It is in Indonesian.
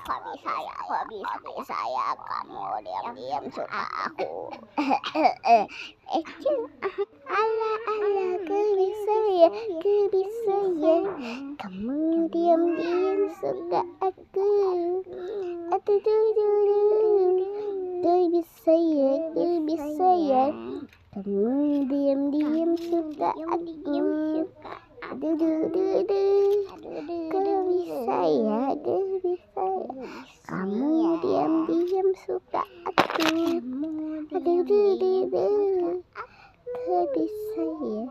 Kok bisa ya kamu diam-diam suka aku. Ece, ala kok bisa ya, kamu diam-diam suka aku. Aduh, bisa ya, kamu diam-diam suka aku. Aduh, kok bisa ya, kamu diam-diam suka aku. Aduh, kok bisa ya.